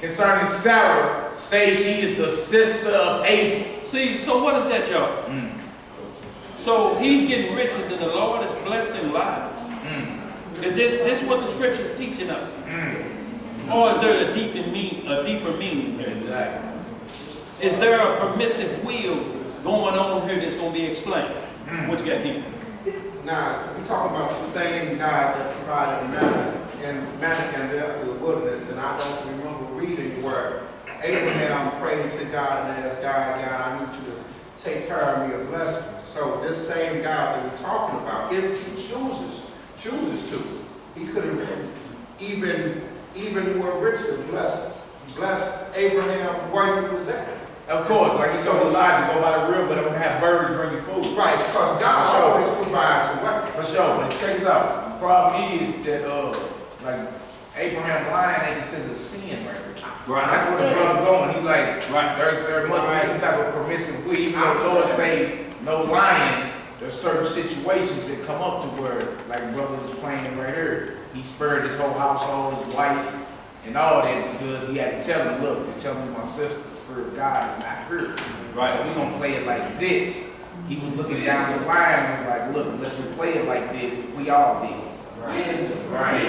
concerning Sarah, say she is the sister of Abel. See, so what is that, y'all? So he's getting riches and the Lord is blessing lives. Is this what the scripture is teaching us? Or is there a deeper meaning there? Exactly. Is there a permissive will going on here that's going to be explained? What you got, King? Now, we're talking about the same God that provided manna in the wilderness, and I don't remember reading where Abraham prayed to God and asked God, I need you to take care of me or bless me. So this same God that we're talking about, if he chooses to, he could have even more richly blessed Abraham where he was at. Of course, like you told Elijah, go by the river, but I'm gonna have birds bring you food. Right, because God always provides a way. For sure, but check this out. The problem is that like Abraham lying ain't considered a sin right there. Right. That's where the brother going. He's like, right, there must be some type of permissive will. Even though the Lord say no lying, there's certain situations that come up to where, like brother is playing right here, he spared his whole household, his wife, and all that because he had to tell him, look, just tell me my sister, the fear of God is not her. Right. So we're gonna play it like this. He was looking down the line and was like, look, let's play it like this. We all did. Right.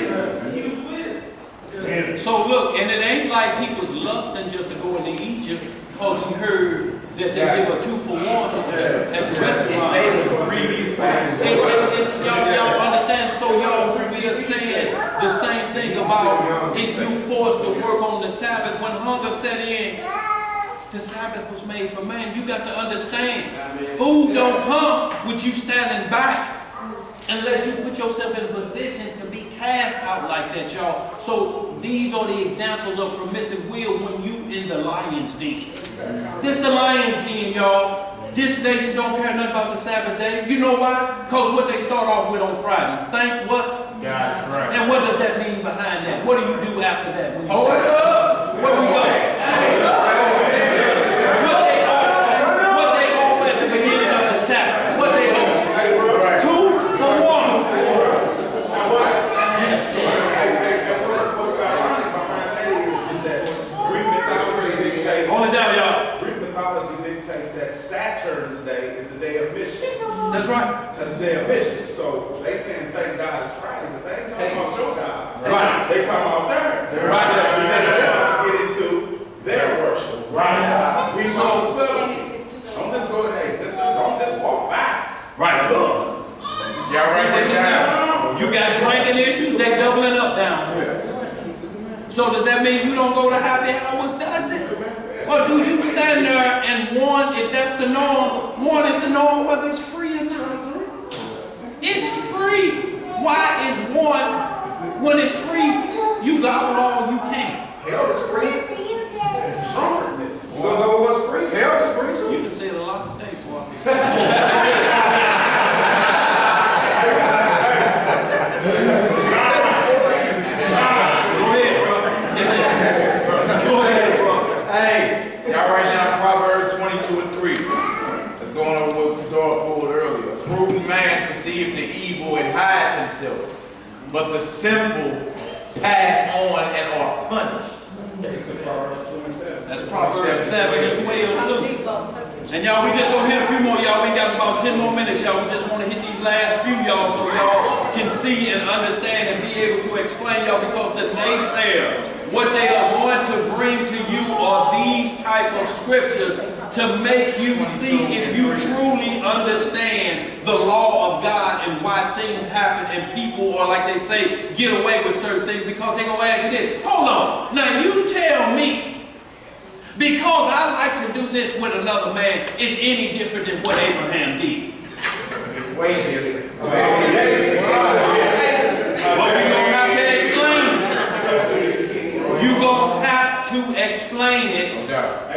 He was with. So look, and it ain't like he was lusting just to go into Egypt because he heard that they give a 2 for 1 at the restaurant. It was a previous fact. Y'all understand? So y'all really are saying the same thing about if you forced to work on the Sabbath when hunger set in. The Sabbath was made for man. You got to understand. Food don't come with you standing back unless you put yourself in a position to be cast out like that, y'all. So these are the examples of permissive will when you in the lion's den. This the lion's den, y'all. This nation don't care nothing about the Sabbath day. You know why? Because what they start off with on Friday. Thank what? God's right. And what does that mean behind that? What do you do after that? When you Hold up. Where we go? What they offer at the beginning of the Sabbath? What they offer? 2 for 1. Hold it down, y'all. Greek mythology dictates that Saturn's day is the day of mischief. That's right. That's the day of mischief. So they saying thank God it's Friday, but they ain't talking about your God. Right. They talking about theirs. Right. Because they want to get into their worship. Right. We saw the subtlety. Don't just go, hey, don't just walk by. Right. Look. Y'all write this down. You got drinking issues, they doubling up down here. So does that mean you don't go to happy hours, does it? Or do you stand there and one, if that's the norm, one is the norm whether it's free or not? It's free. Why is one, when it's free, you gobble all you can? Hell is free. Drunkenness. You don't know what's free? Hell is free too. You can say it a lot today, boy. Hey, y'all write down Proverbs 22 and 3. Let's go on over what Kadar pulled earlier. A prudent man perceives the evil and hides himself, but the simple pass on and are punished. That's Proverbs 7 as well, too. And y'all, we just gonna hit a few more, y'all. We got about 10 more minutes, y'all. We just want to hit these last few, y'all, so y'all can see and understand and be able to explain, y'all, because the naysayer, what they are going to bring to you are these type of scriptures to make you see if you truly understand the law of God and why things happen and people, or like they say, get away with certain things because they're going to ask you this. Hold on. Now you tell me, because I like to do this with another man, is any different than what Abraham did? Way different. But you're going to have to explain it. You're going to have to explain it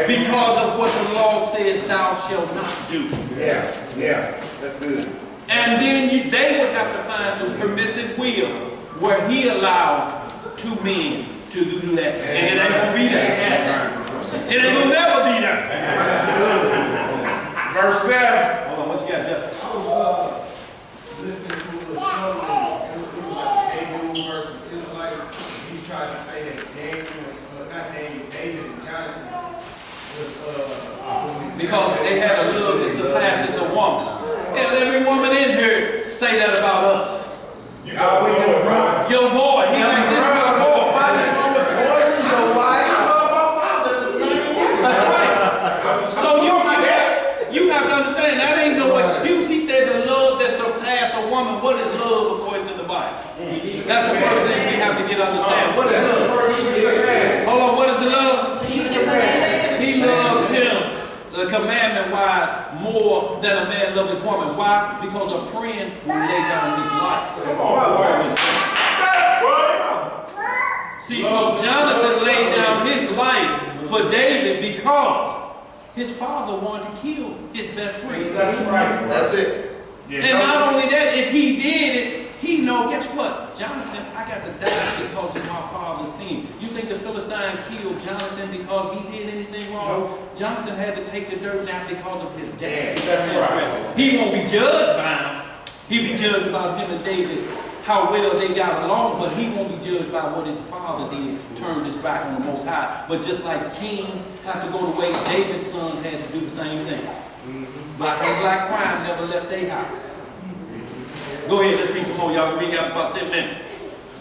because of what the law says thou shalt not do. Yeah, that's good. And then they would have to find some permissive will where he allowed 2 men to do that. And it ain't going to be there. It ain't going to never be there. Verse 7. Hold on, what you got, Justin? Listening to the show, it was like Daniel versus Israelites. He tried to say that Daniel, not Daniel, they had a love that surpasses a woman. And every woman in here say that about us. You got with him, bro. Your boy, he like this my boy. So you have to understand, that ain't no excuse. He said the love that surpasses a woman. What is love according to the Bible? That's the first thing we have to get understand. What is love? Hold on, what is the love? He loved him, the commandment wise, more than a man loves his woman. Why? Because a friend will lay down his life for his friend. See, Jonathan laid down his life for David because his father wanted to kill his best friend. That's right. That's it. And not only that, if he did it, he know, guess what? Jonathan, I got to die because of my father's sin. You think the Philistine killed Jonathan because he did anything wrong? No. Jonathan had to take the dirt down because of his dad. That's right. He won't be judged by him. He'll be judged about him and David, how well they got along, but he won't be judged by what his father did, turned his back on the Most High. But just like kings have to go the way David's sons had to do the same thing. Black on black crime never left their house. Go ahead, let's read some more, y'all. We got about 10 minutes.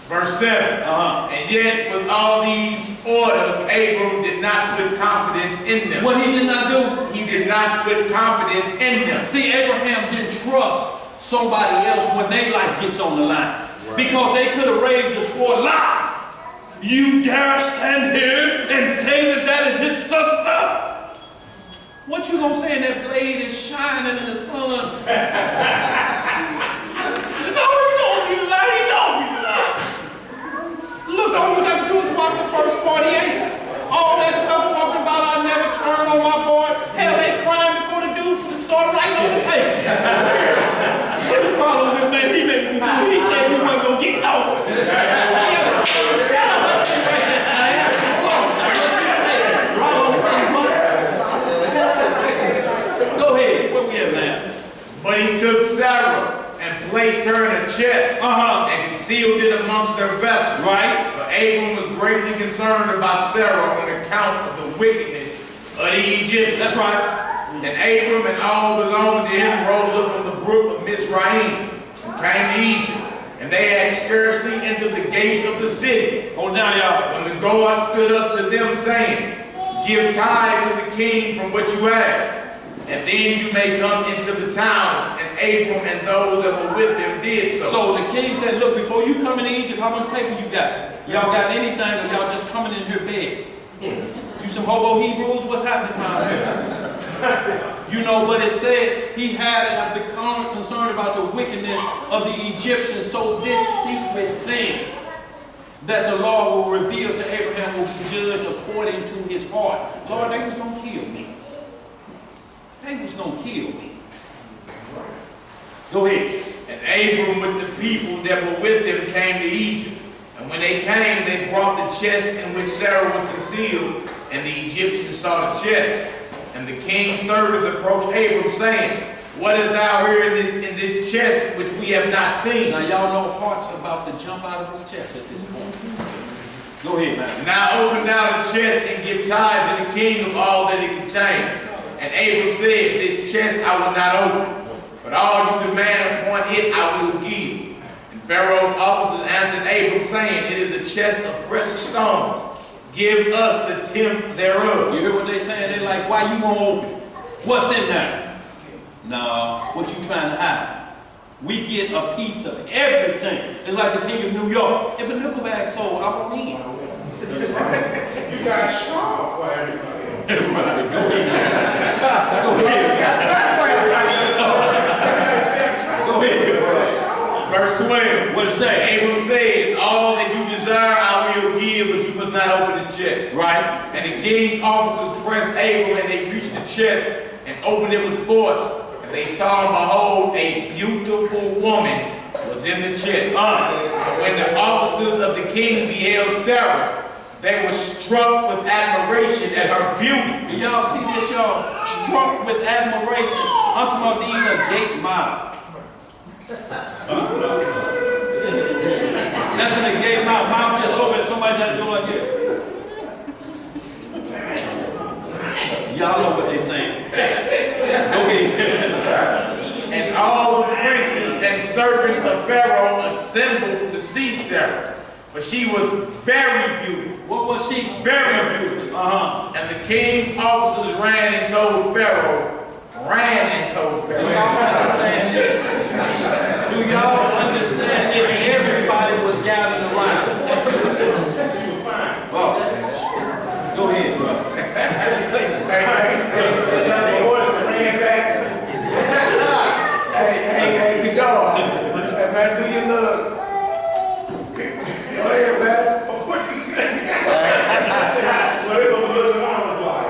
Verse 7. And yet, with all these orders, Abram did not put confidence in them. What he did not do? He did not put confidence in them. See, Abraham didn't trust somebody else when their life gets on the line. Right. Because they could have raised the sword. Lie! You dare stand here and say that that is his sister? What you gonna say? That blade is shining in the sun. No, he told me to lie. He told me to lie. Look, all you got to do is watch the first 48. All that tough talking about I never turned on my boy. Hell, they crying before the dude started writing on the paper. What the problem with man? He made me do it. He said we weren't gonna get caught. Shut up. Go ahead. Where we at, man? But he took Sarah and placed her in a chest and concealed it amongst their vessels. Right. But Abram was greatly concerned about Sarah on account of the wickedness of the Egyptians. That's right. And Abram and all belonging to him rose up from the brook of Mizraim and came to Egypt. And they had scarcely entered the gates of the city. Hold down, y'all. When the guard stood up to them, saying, Give tithe to the king from what you have, and then you may come into the town. And Abram and those that were with him did so. So the king said, look, before you come into Egypt, how much paper you got? Y'all got anything, or y'all just coming in here big? You some hobo Hebrews? What's happening around here? You know, but it said he had become concerned about the wickedness of the Egyptians. So this secret thing that the Lord will reveal to Abraham will be judged according to his heart. Lord, they was going to kill me. They was going to kill me. Go ahead. And Abram with the people that were with him came to Egypt. And when they came, they brought the chest in which Sarah was concealed, and the Egyptians saw the chest. And the king's servants approached Abram, saying, What is thou here in this chest which we have not seen? Now y'all know heart's about to jump out of his chest at this point. Go ahead, man. Now open thou the chest and give tithe to the king of all that it contains. And Abram said, This chest I will not open, but all you demand upon it I will give. And Pharaoh's officers answered Abram, saying, It is a chest of precious stones. Give us the tenth thereof. You hear what they saying? They're like, why you won't open it? What's in there? No, what you trying to hide? We get a piece of everything. It's like the king of New York. If a nickel bag sold, I won't eat. That's right. You got sharp for everybody. Right. Go ahead. Go ahead, bro. Verse 12. What it say? Abram said, All that you desire I will give, but you must not open the chest. Right. And the king's officers pressed Abram, and they reached the chest and opened it with force. And they saw, and behold, a beautiful woman was in the chest. And when the officers of the king beheld Sarah, they were struck with admiration at her beauty. Y'all see this, y'all? Struck with admiration. I'm talking about these are gate mouth. That's in the gate mouth. Mouth just open. Somebody's had to go like this. Y'all know what they saying. servants of Pharaoh assembled to see Sarah, for she was very beautiful. What was she? Very beautiful. And the king's officers ran and told Pharaoh. Do y'all understand this? Do y'all understand this? Everybody was gathered around. She was fine. Well, go ahead, bro. Hey, you go. Hey, man, do your little. Go ahead, man. What you say? What it was a little I was like.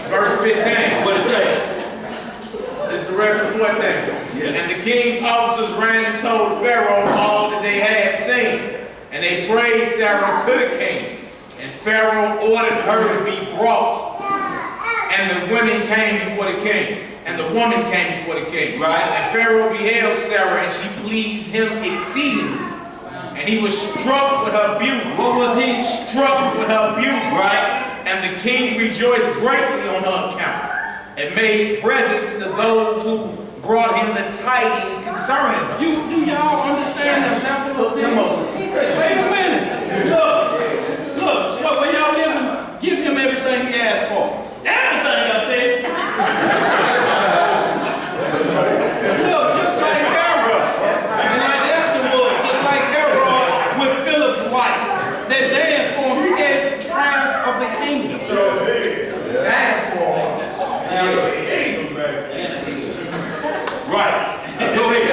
Verse 15. What it say? This is the rest of 14. Yeah. And the king's officers ran and told Pharaoh all that they had seen. And they praised Sarah to the king. And Pharaoh ordered her to be brought. And the women came before the king. And the woman came before the king. Right. And Pharaoh beheld Sarah, and she pleased him exceedingly. And he was struck with her beauty. What was he? Struck with her beauty. Right. And the king rejoiced greatly on her account, and made presents to those who brought him the tidings concerning her. Do y'all understand the level of this? Wait a minute. Look, what when y'all give him everything he asked for. Everything I said. Look, just like Pharaoh. Like Esther was, just like Pharaoh with Philip's wife. They danced for him. He gave half of the kingdom. Sure did. Dance for him. Kingdom, baby. Right. Go ahead.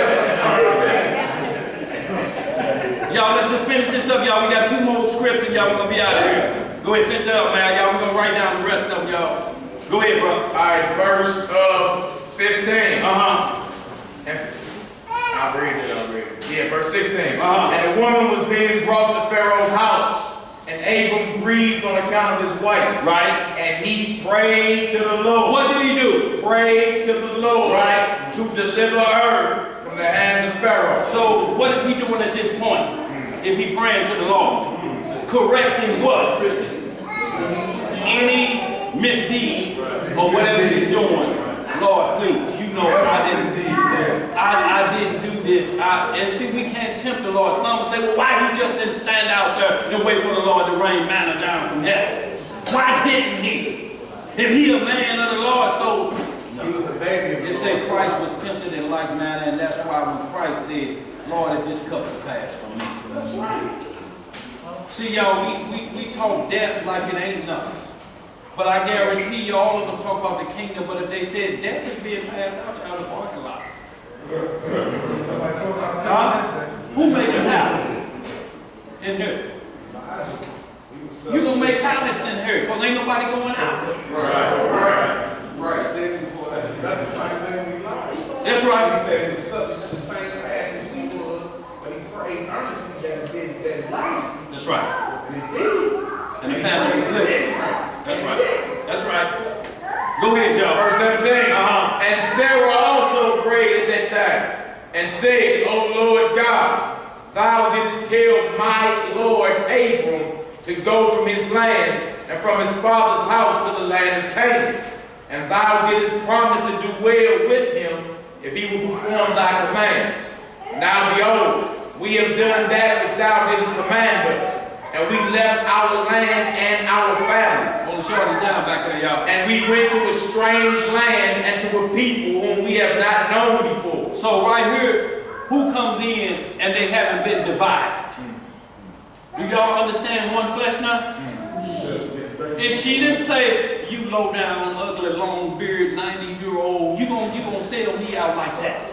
Y'all, let's just finish this up, y'all. We got 2 more scripts and y'all, we're gonna be out of here. Go ahead, finish that up, man. Y'all, we're gonna write down the rest of them, y'all. Go ahead, bro. All right, verse 15. And I'll read it. Yeah, verse 16. And the woman was being brought to Pharaoh's house. And Abram grieved on account of his wife. Right. And he prayed to the Lord. What did he do? Prayed to the Lord. Right. To deliver her from the hands of Pharaoh. So what is he doing at this point? If he praying to the Lord? Correcting what? Any misdeed or whatever he's doing. Lord, please, you know I didn't do this. And see, we can't tempt the Lord. Some will say, well, why he just didn't stand out there and wait for the Lord to rain manna down from heaven? Why didn't he? If he a man of the Lord, so He was a baby. it said Christ was tempted in like manner, and that's why when Christ said, Lord, if this cup will pass from me. That's right. See, y'all, we talk death like it ain't nothing. But I guarantee you, all of us talk about the kingdom, but if they said death is being passed out, y'all in the parking lot. Huh? Who making habits in here? You gonna make habits in here, because ain't nobody going out. Right. That's the same thing we like. That's right. He said he was subject to the same passions we was, but he prayed earnestly that it died. That's right. And it did. And the family was living. That's right. That's right. Go ahead, Joe. Verse 17. And Sarah also prayed at that time and said, O Lord God, thou didst tell my Lord Abram to go from his land and from his father's house to the land of Canaan. And thou didst promise to do well with him if he would perform thy commands. Now behold, we have done that which thou didst command us. And we left our land and our families. Hold the shorties down back there, y'all. And we went to a strange land and to a people whom we have not known before. So right here, who comes in and they haven't been divided? Do y'all understand one flesh now? And she didn't say, you low down, ugly, long beard, 90-year-old, you gonna sell me out like that?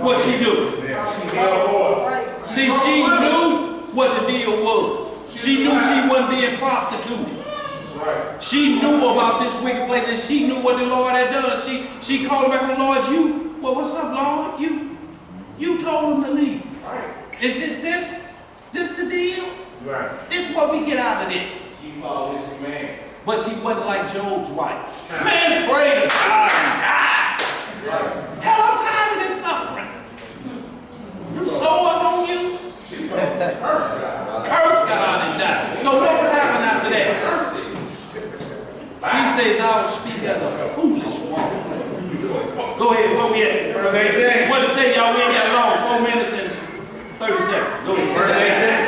What she do? See, she knew what the deal was. She knew she wasn't being prostituted. She knew about this wicked place, and she knew what the Lord had done. She called back on, Lord, well, what's up, Lord? You told him to leave. Is this the deal? Right. This is what we get out of this. She followed his command. But she wasn't like Job's wife. Man, pray to God and die. Hell, I'm tired of this suffering. You sores on you? She told him to curse God. Curse God and die. So what would happen after that? Curse it. He said, thou speak as a foolish woman. Go ahead, where we at? Verse 18. What to say, y'all? We ain't got long. 4 minutes and 30 seconds. Go ahead.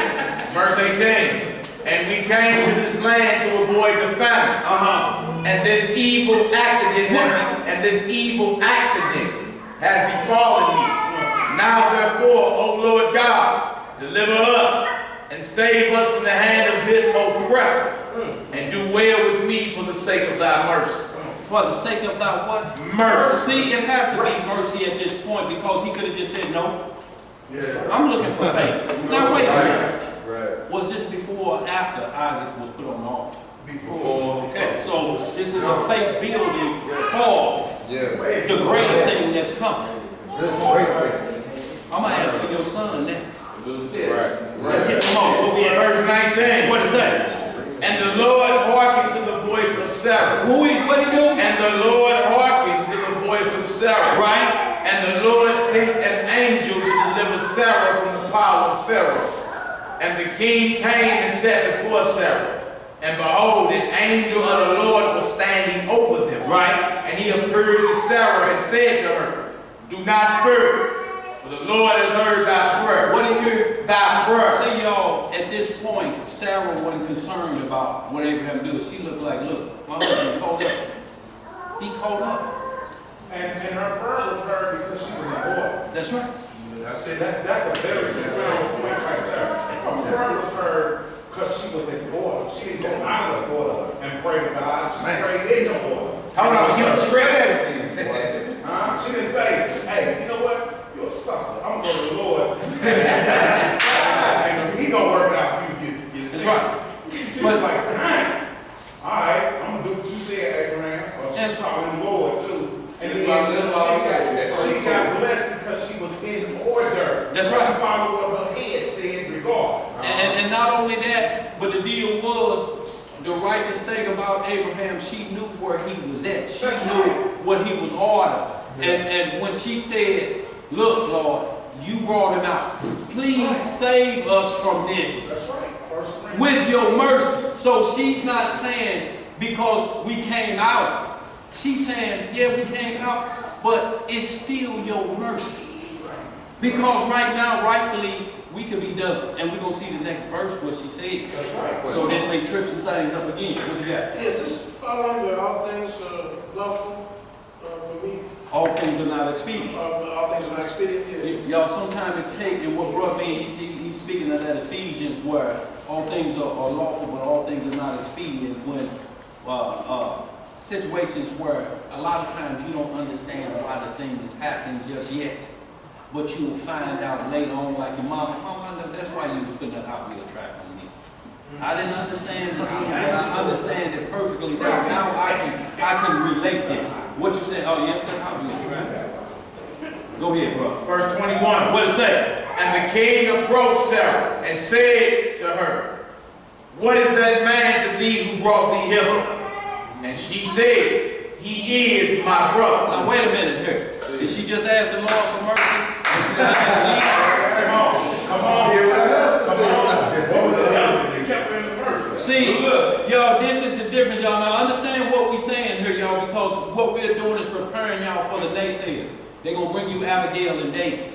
Verse 18. And we came to this land to avoid the famine. And this evil accident has befallen me. Now therefore, O Lord God, deliver us and save us from the hand of this oppressor, and do well with me for the sake of thy mercy. For the sake of thy what? Mercy. See, it has to be mercy at this point, because he could have just said no. Yeah. I'm looking for faith. Now wait a minute. Right. Was this before or after Isaac was put on the altar? Before. Okay, so this is a faith building for Yeah. the greater thing that's coming. Great thing. I'm gonna ask for your son next. Right. Let's get some more. What we at? Verse 19. What it say? And the Lord hearkened to the voice of Sarah. What he do? And the Lord hearkened to the voice of Sarah. Right? And the Lord sent an angel to deliver Sarah from the power of Pharaoh. And the king came and sat before Sarah. And behold, an angel of the Lord was standing over them. Right? And he appeared to Sarah and said to her, do not fear, for the Lord has heard thy prayer. What did you hear? Thy prayer. See, y'all, at this point, Sarah wasn't concerned about what Abraham did. She looked like, look, my husband called up. He called up. And her prayer was heard because she was a boy. That's right. That's it. That's a very profound point right there. Her prayer was heard because she was a daughter. She didn't go out of the daughter and pray to God. She prayed in the daughter. Hold on, you shredded. She didn't say, hey, you know what? You're a sucker. I'm going to go to the Lord. And he gonna work it out. You That's right. She was like, dang. All right, I'm gonna do what you said, Abraham. She's calling the Lord too. And then she got blessed because she was in order. That's right. She followed what her head said regardless. And not only that, but the deal was, the righteous thing about Abraham, she knew where he was at. She knew what he was ordered. And when she said, look, Lord, you brought him out. Please save us from this. That's right. With your mercy. So she's not saying because we came out. She's saying, yeah, we came out, but it's still your mercy. Because right now, rightfully, we could be done. And we're going to see the next verse what she said. That's right. So this may trip some things up again. What you got? Is this following with all things lawful for me? All things are not expedient. All things are not expedient? Yeah. Y'all, sometimes it takes, and what brought me, he's speaking of that Ephesians where all things are lawful, but all things are not expedient. When situations where a lot of times you don't understand why the thing is happening just yet, but you will find out later on, like your mom, I know that's why you was putting that hot wheel track on me. I didn't understand it, but I understand it perfectly now. Now I can relate this. What you say? Oh, yeah, that hot wheel track. Go ahead, bro. Verse 21. What it say? And the king approached Sarah and said to her, what is that man to thee who brought thee hither? And she said, he is my brother. Now wait a minute here. Did she just ask the Lord for mercy? Or she got to Come on. What was the other? They kept her in the mercy. See, y'all, this is the difference, y'all. Now understand what we're saying here, y'all, because what we're doing is preparing y'all for the naysayers. They're going to bring you Abigail and David.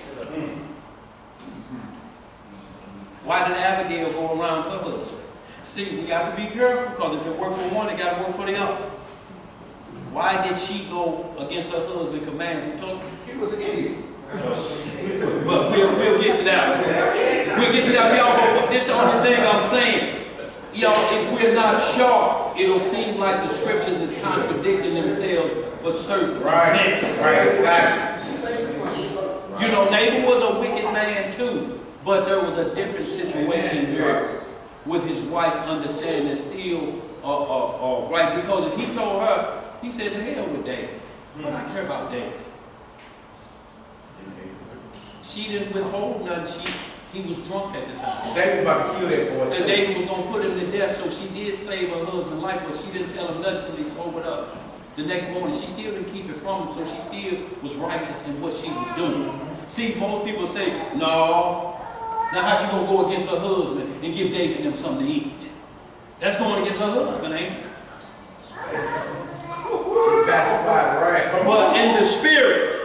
Why did Abigail go around her husband? See, we got to be careful, because if it worked for one, it got to work for the other. Why did she go against her husband's commands? We told her. He was an idiot. But we'll get to that. We'll get to that, y'all. But this is the only thing I'm saying. Y'all, if we're not sharp, it'll seem like the scriptures is contradicting themselves for certain events. Right, exactly. You know, Nabal was a wicked man too, but there was a different situation here with his wife understanding still right, because if he told her, he said, to hell with David. But I care about David. She didn't withhold nothing. He was drunk at the time. David about to kill that boy. And David was going to put him to death, so she did save her husband's life, but she didn't tell him nothing until he sobered up. The next morning, she still didn't keep it from him, so she still was righteous in what she was doing. See, most people say, no. Now how's she going to go against her husband and give David them something to eat? That's going against her husband, ain't it? Pacified, right? But in the spirit,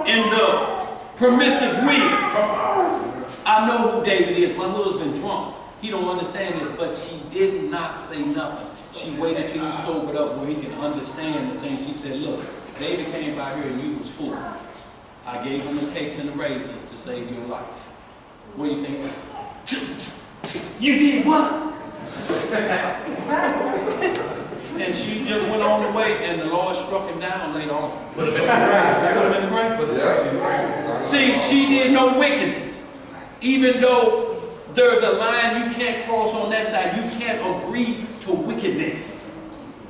in the permissive will, I know who David is. My husband drunk. He don't understand this, but she did not say nothing. She waited till he sobered up where he can understand the things. She said, look, David came by here and you was full. I gave him the cakes and the raisins to save your life. What do you think? You did what? And she just went on the way, and the Lord struck him down later on. Put him in the grave. See, she did no wickedness. Even though there's a line you can't cross on that side, you can't agree to wickedness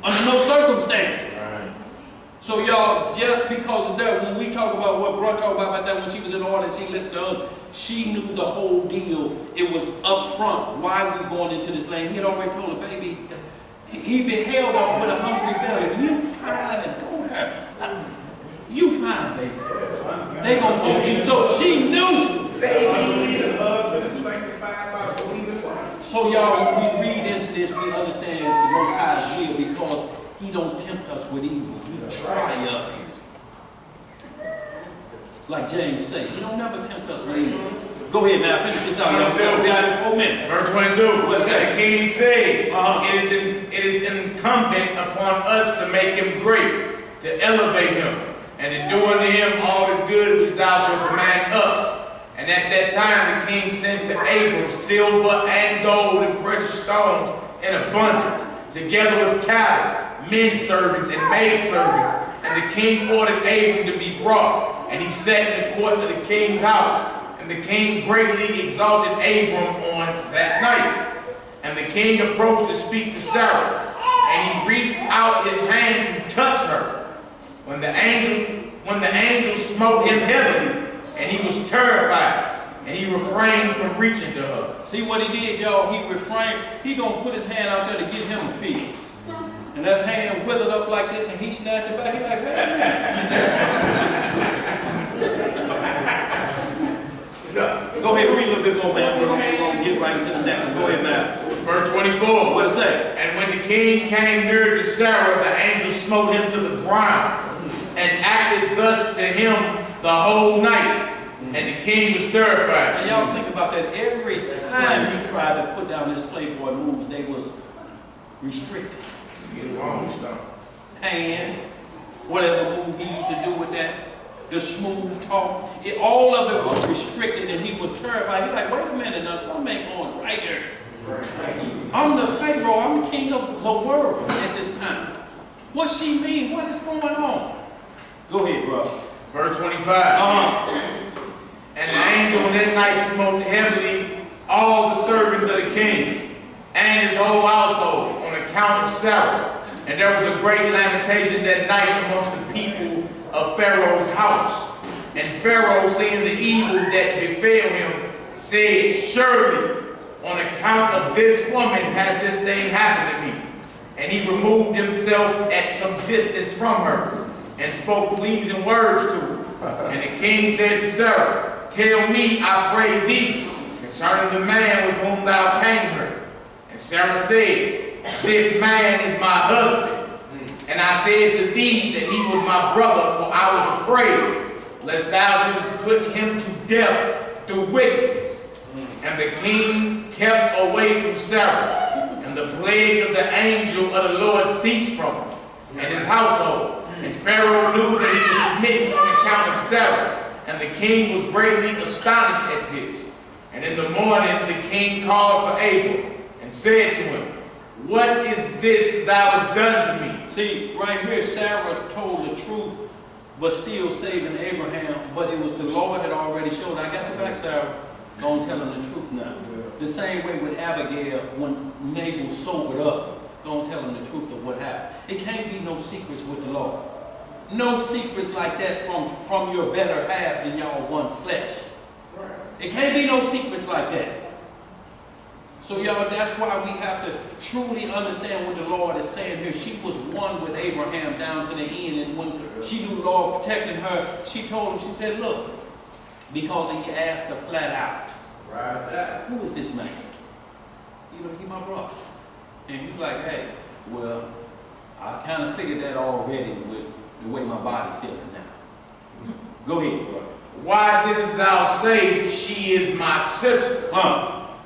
under no circumstances. So y'all, just because it's there, when we talk about what Bro talked about that when she was in order, she listened to us, she knew the whole deal. It was up front. Why are we going into this lane? He had already told her, baby, he beheld her with a hungry belly. You fine as gold hair. You fine, baby. They gonna want you. So she knew, baby. So y'all, when we read into this, we understand the Most High's will, because he don't tempt us with evil. He try us. Like James said, he don't never tempt us with evil. Go ahead now, finish this out. Y'all be out in 4 minutes. Verse 22. What's that? The king said, it is incumbent upon us to make him great, to elevate him, and to do unto him all the good which thou shalt command us. And at that time the king sent to Abram silver and gold and precious stones in abundance, together with cattle, men servants, and maid servants. And the king ordered Abram to be brought, and he sat in the court of the king's house. And the king greatly exalted Abram on that night. And the king approached to speak to Sarah, and he reached out his hand to touch her. When the angel smote him heavily, and he was terrified, and he refrained from reaching to her. See what he did, y'all? He refrained. He gonna put his hand out there to get him a feel. And that hand withered up like this, and he snatched it back. He like, wait a minute. Go ahead, read a little bit more, man. We're gonna get right into the next one. Go ahead, man. Verse 24. What it say? And when the king came near to Sarah, the angel smote him to the ground, and acted thus to him the whole night. And the king was terrified. Now y'all think about that. Every time he tried to put down his Playboy moves, they was restricted. Hand, whatever move he used to do with that, the smooth talk, all of it was restricted, and he was terrified. He's like, wait a minute, now something ain't going right here. I'm the Pharaoh, I'm the king of the world at this time. What she mean? What is going on? Go ahead, bro. Verse 25. And the angel that night smote heavily all the servants of the king and his whole household on account of Sarah. And there was a great lamentation that night amongst the people of Pharaoh's house. And Pharaoh, seeing the evil that befell him, said, surely on account of this woman has this thing happened to me. And he removed himself at some distance from her and spoke pleasing words to her. And the king said to Sarah, tell me, I pray thee, concerning the man with whom thou came here. And Sarah said, this man is my husband. And I said to thee that he was my brother, for I was afraid, lest thou shouldst put him to death through wickedness. And the king kept away from Sarah, and the plagues of the angel of the Lord ceased from him and his household. And Pharaoh knew that he was smitten on account of Sarah, and the king was greatly astonished at this. And in the morning the king called for Abram and said to him, what is this thou hast done to me? See, right here, Sarah told the truth, but still saving Abraham, but it was the Lord had already showed. I got your back, Sarah. Go and tell him the truth now. The same way with Abigail, when Nabal sobered up, go and tell him the truth of what happened. It can't be no secrets with the Lord. No secrets like that from your better half and y'all one flesh. It can't be no secrets like that. So y'all, that's why we have to truly understand what the Lord is saying here. She was one with Abraham down to the end, and when she knew the Lord protecting her, she told him, she said, look, because he asked her flat out, who is this man? You know, he my brother. And he's like, hey, well, I kind of figured that already with the way my body feeling now. Go ahead, brother. Why didst thou say she is my sister?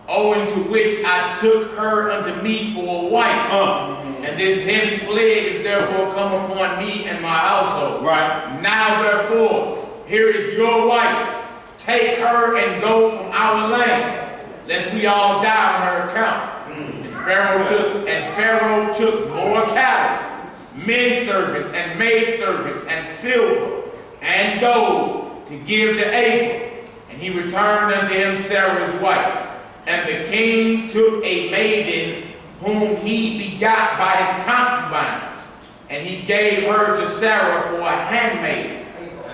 Owing to which I took her unto me for a wife. And this heavy plague is therefore come upon me and my household. Right. Now therefore, here is your wife. Take her and go from our land, lest we all die on her account. And Pharaoh took more cattle, men servants and maid servants, and silver and gold to give to Abram. And he returned unto him Sarah's wife. And the king took a maiden whom he begot by his concubines, and he gave her to Sarah for a handmaid.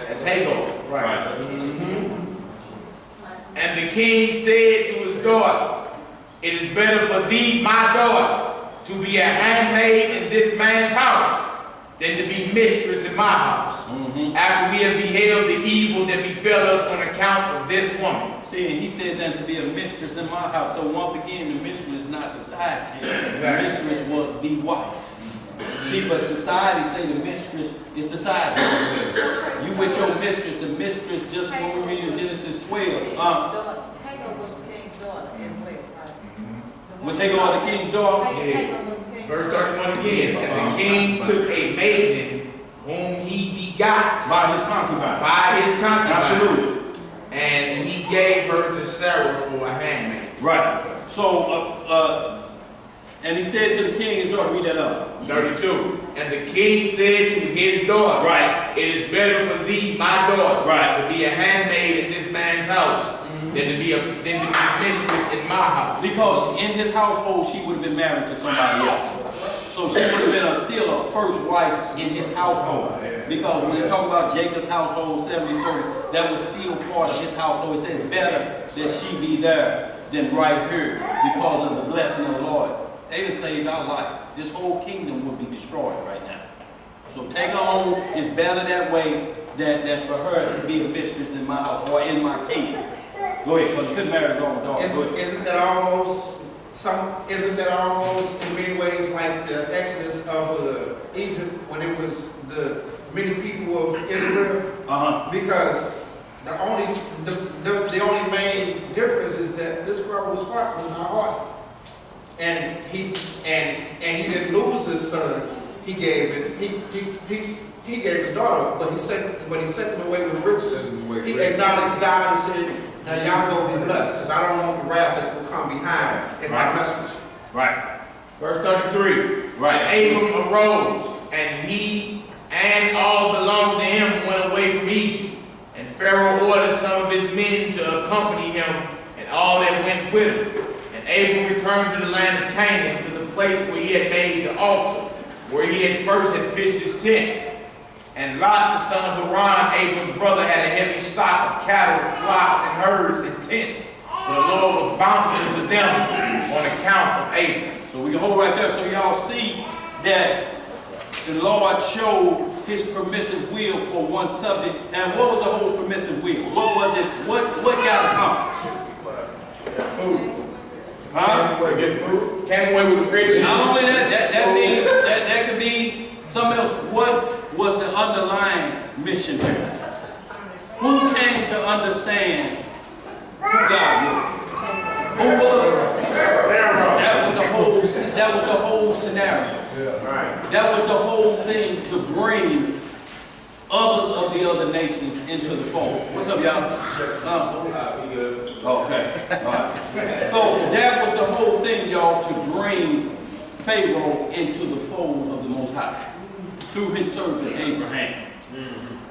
That's Hagar. Right. And the king said to his daughter, it is better for thee, my daughter, to be a handmaid in this man's house than to be mistress in my house, after we have beheld the evil that befell us on account of this woman. See, and he said then to be a mistress in my house. So once again, the mistress is not the side chick. The mistress was the wife. See, but society say the mistress is the side chick. You with your mistress, the mistress, just when we read in Genesis 12. Hagar was the king's daughter as well, right? Was Hagar the king's daughter? Hagar was the king's Verse daughter. 31 again. And the king took a maiden whom he begot By his concubine. by his concubine. Absolutely. And he gave her to Sarah for a handmaid. Right. So, and he said to the king, his daughter, read that up. 32. And the king said to his daughter, Right. it is better for thee, my daughter, Right. to be a handmaid in this man's house than to be mistress in my house. Because in his household, she would have been married to somebody else. So she would have been still a first wife in his household. Because when you talk about Jacob's household, 70 servants, that was still part of his household. It said better that she be there than right here because of the blessing of the Lord. They done saved our life. This whole kingdom would be destroyed right now. So take her home. It's better that way than for her to be a mistress in my house or in my kingdom. Go ahead, because you couldn't marry his own daughter. Isn't that almost in many ways like the Exodus of Egypt when it was the many people of Israel? Because the only main difference is that this Pharaoh's heart was not hard. And he didn't lose his son. He gave it. He gave his daughter, but he sent him away with riches. He acknowledged God and said, now y'all go be blessed, because I don't want the wrath that's going to come behind if I mess with you. Right. Verse 33. Right. And Abram arose, and he and all belonging to him went away from Egypt. And Pharaoh ordered some of his men to accompany him, and all that went with him. And Abram returned to the land of Canaan, to the place where he had made the altar, where he had first pitched his tent. And Lot, the son of Haran, Abram's brother, had a heavy stock of cattle, flocks, and herds, and tents. For the Lord was bountiful to them on account of Abram. So we can hold right there so y'all see that the Lord showed his permissive will for one subject. And what was the whole permissive will? What was it? What got accomplished? Food. Huh? Get food. Came away with the riches. Not only that means that could be something else. What was the underlying mission here? Who came to understand who God was? Who was it? That was the whole scenario. That was the whole thing to bring others of the other nations into the fold. What's up, y'all? Okay. All right. So that was the whole thing, y'all, to bring Pharaoh into the fold of the Most High through his servant Abraham.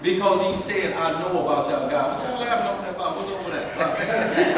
Because he said, I know about y'all God. What y'all laughing over there about? What's over there?